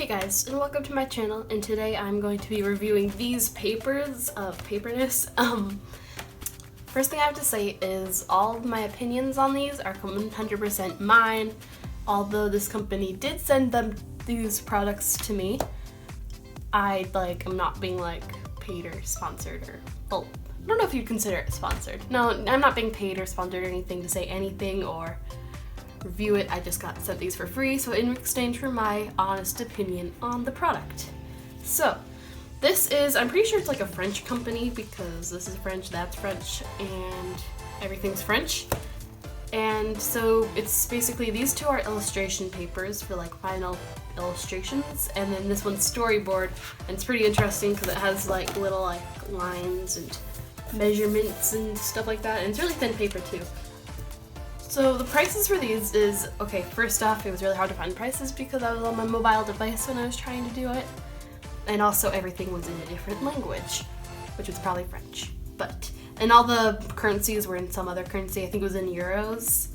Hey guys, and welcome to my channel, and today I'm going to be reviewing these papers of paperness. First thing I have to say is all of my opinions on these are 100% mine, although this company did send these products to me. I'm not being paid or sponsored well, I don't know if you'd consider it sponsored. No, I'm not being paid or sponsored or anything to say anything or review it. I just got sent these for free, so in exchange for my honest opinion on the product. So this is, I'm pretty sure it's like a French company because this is French, that's French, and everything's French. And so it's basically, these two are illustration papers for like final illustrations, and then this one's storyboard, and it's pretty interesting because it has like little lines and measurements and stuff like that, and it's really thin paper too. So the prices for these is, okay, first off, it was really hard to find prices because I was on my mobile device when I was trying to do it. And also everything was in a different language, which was probably French. And all the currencies were in some other currency, I think it was in euros.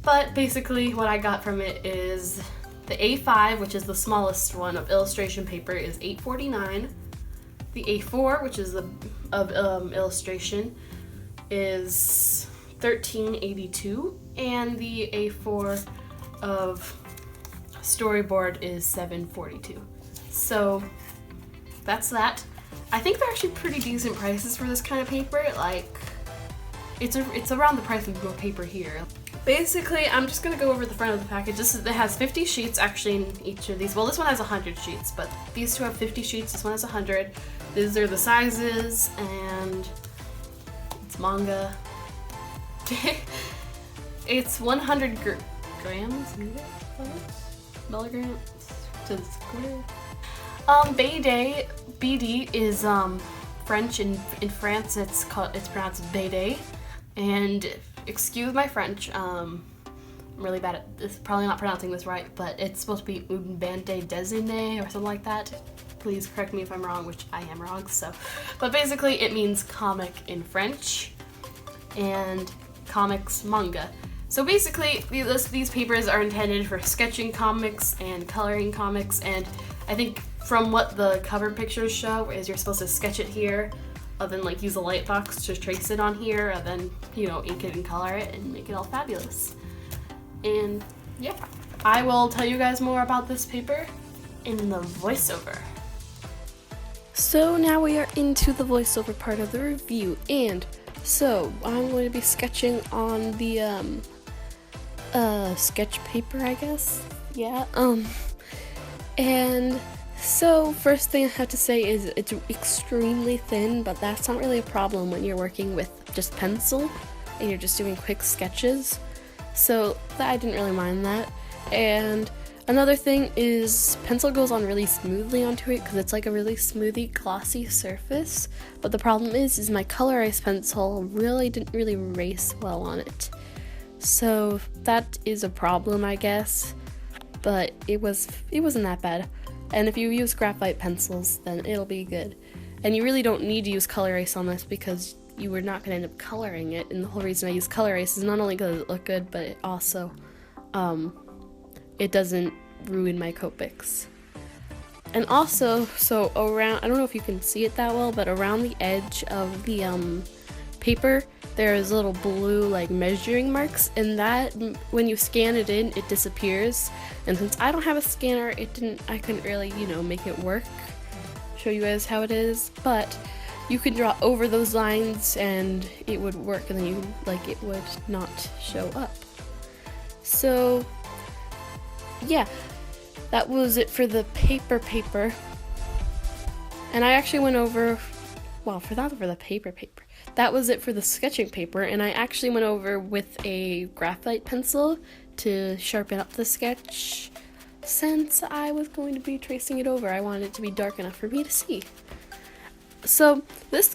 But basically what I got from it is the A5, which is the smallest one of illustration paper, is $8.49. The A4, which is the illustration, is $13.82, and the A4 of storyboard is $7.42. So that's that. I think they're actually pretty decent prices for this kind of paper. Like it's around the price of your paper here. Basically, I'm just gonna go over the front of the package. It has 50 sheets actually in each of these. Well, this one has 100 sheets, but these two have 50 sheets. This one has 100. These are the sizes, and it's manga. It's 100 grams, milligrams to the square. BD is French. In France it's pronounced BD, and excuse my French, I'm really bad at this, probably not pronouncing this right, but it's supposed to be une bande dessinée or something like that. Please correct me if I'm wrong, which I am wrong, so. But basically it means comic in French, and comics manga. So basically these papers are intended for sketching comics and coloring comics, and I think from what the cover pictures show is you're supposed to sketch it here, and then use a light box to trace it on here, and then ink it and color it and make it all fabulous. And yeah, I will tell you guys more about this paper in the voiceover. So now we are into the voiceover part of the review, and so I'm going to be sketching on the sketch paper, I guess. Yeah. And so first thing I have to say is it's extremely thin, but that's not really a problem when you're working with just pencil and you're just doing quick sketches. So I didn't really mind that. And another thing is pencil goes on really smoothly onto it because it's like a really smoothy, glossy surface. But the problem is my colorized pencil didn't really erase well on it. So that is a problem, I guess. But it wasn't that bad. And if you use graphite pencils, then it'll be good. And you really don't need to use color erase on this because you were not going to end up coloring it. And the whole reason I use color erase is not only because it look good, but it also it doesn't ruin my Copics. And also, so around, I don't know if you can see it that well, but around the edge of the paper, there's little blue measuring marks, and that when you scan it in, it disappears. And since I don't have a scanner, I couldn't really, make it work. Show you guys how it is, but you can draw over those lines and it would work, and then it would not show up. So yeah, that was it for the paper. And I actually went over, well, for the paper. That was it for the sketching paper, and I actually went over with a graphite pencil to sharpen up the sketch. Since I was going to be tracing it over, I wanted it to be dark enough for me to see. So this,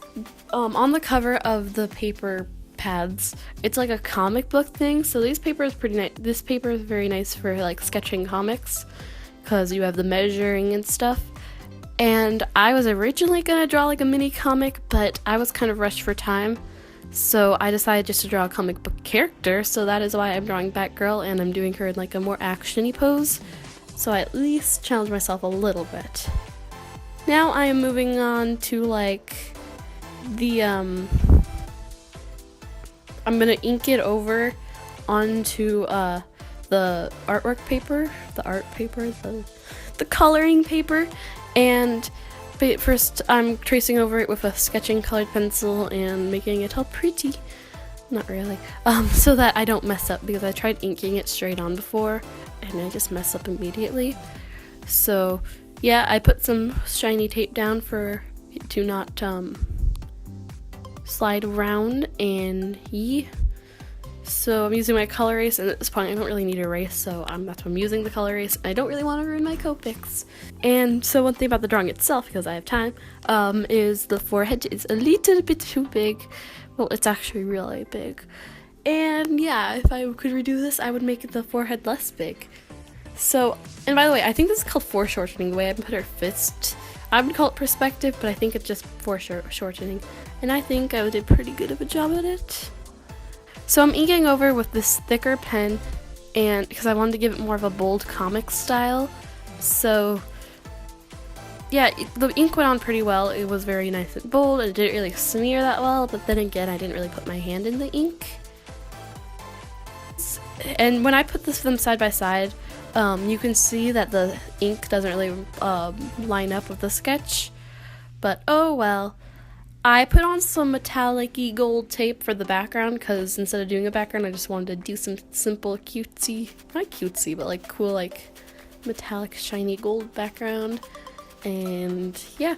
on the cover of the paper pads, it's like a comic book thing. So this paper is pretty nice. This paper is very nice for sketching comics because you have the measuring and stuff. And I was originally gonna draw a mini comic, but I was kind of rushed for time, so I decided just to draw a comic book character. So that is why I'm drawing Batgirl, and I'm doing her in a more action-y pose. so I at least challenge myself a little bit. Now I am moving on to like the I'm gonna ink it over onto the artwork paper, the coloring paper, and first I'm tracing over it with a sketching colored pencil and making it all pretty. Not really, so that I don't mess up, because I tried inking it straight on before and I just mess up immediately. So yeah, I put some shiny tape down for it to not slide around, and so I'm using my color erase, and at this point I don't really need to erase, so that's why I'm using the color erase. I don't really want to ruin my Copics. And so one thing about the drawing itself, because I have time, is the forehead is a little bit too big. Well, it's actually really big. And yeah, if I could redo this, I would make the forehead less big. So, and by the way, I think this is called foreshortening, the way I put her fist. I would call it perspective, but I think it's just foreshortening. And I think I did pretty good of a job at it. So I'm inking over with this thicker pen, and because I wanted to give it more of a bold comic style. So yeah, the ink went on pretty well. It was very nice and bold. It didn't really smear that well, but then again, I didn't really put my hand in the ink. And when I put them side by side, you can see that the ink doesn't really line up with the sketch, but oh well. I put on some metallic-y gold tape for the background, because instead of doing a background, I just wanted to do some simple cutesy, not cutesy, but like cool, like metallic shiny gold background. And yeah,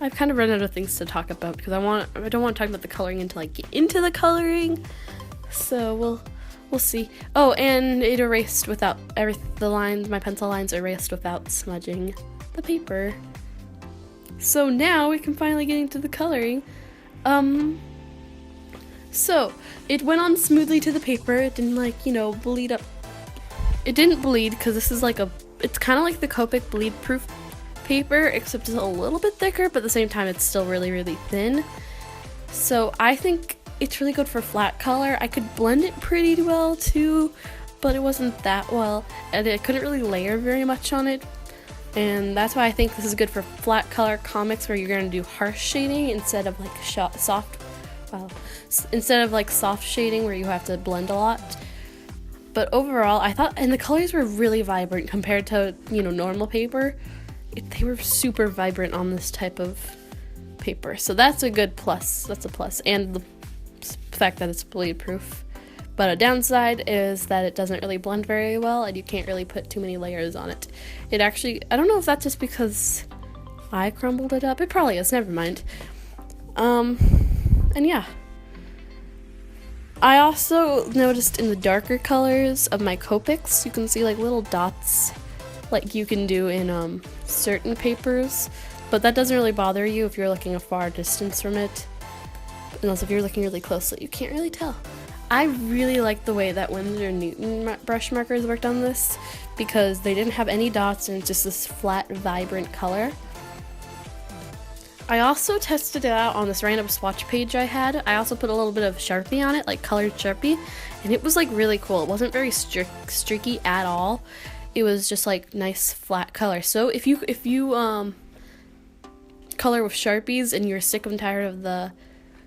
I've kind of run out of things to talk about, because I don't want to talk about the coloring until I get into the coloring. So we'll see. Oh, and it erased without my pencil lines erased without smudging the paper. So now we can finally get into the coloring. So it went on smoothly to the paper. It didn't bleed up. It didn't bleed, because this is it's kind of like the Copic bleed proof paper, except it's a little bit thicker, but at the same time it's still really, really thin. So I think it's really good for flat color. I could blend it pretty well too, but it wasn't that well, and I couldn't really layer very much on it. And that's why I think this is good for flat color comics, where you're going to do harsh shading instead of like soft shading where you have to blend a lot. But overall, I thought, and the colors were really vibrant compared to, normal paper. They were super vibrant on this type of paper. So that's a good plus. That's a plus. And the fact that it's bleed proof. But a downside is that it doesn't really blend very well, and you can't really put too many layers on it. It actually, I don't know if that's just because I crumbled it up. It probably is, never mind. And yeah. I also noticed in the darker colors of my Copics, you can see like little dots like you can do in certain papers, but that doesn't really bother you if you're looking a far distance from it. Unless if you're looking really closely, you can't really tell. I really like the way that Winsor & Newton brush markers worked on this, because they didn't have any dots and it's just this flat, vibrant color. I also tested it out on this random swatch page I had. I also put a little bit of Sharpie on it, like colored Sharpie, and it was like really cool. It wasn't very streaky at all. It was just like nice flat color. So if you color with Sharpies and you're sick and tired of the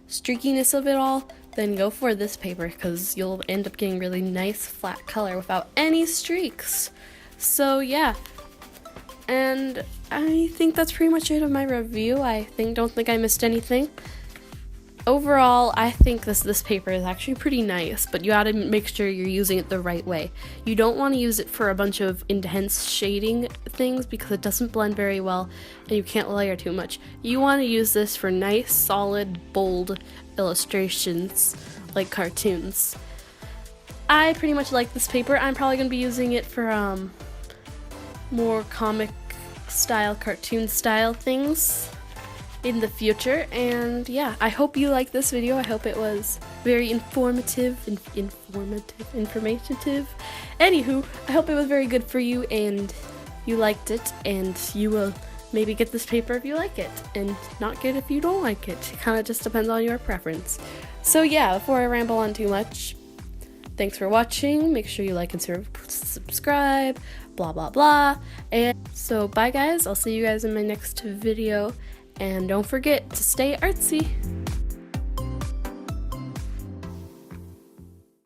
streakiness of it all, then go for this paper, because you'll end up getting really nice flat color without any streaks. So yeah, and I think that's pretty much it of my review. Don't think I missed anything. Overall, I think this paper is actually pretty nice, but you gotta make sure you're using it the right way. You don't want to use it for a bunch of intense shading things, because it doesn't blend very well and you can't layer too much. You want to use this for nice, solid, bold illustrations like cartoons. I pretty much like this paper. I'm probably going to be using it for more comic style, cartoon style things in the future. And yeah, I hope you liked this video. I hope it was very informative. Anywho, I hope it was very good for you and you liked it, and you will maybe get this paper if you like it, and not get it if you don't like it. It kind of just depends on your preference. So yeah, before I ramble on too much, Thanks for watching. Make sure you like and subscribe, blah blah blah. And so bye guys, I'll see you guys in my next video, and don't forget to stay artsy.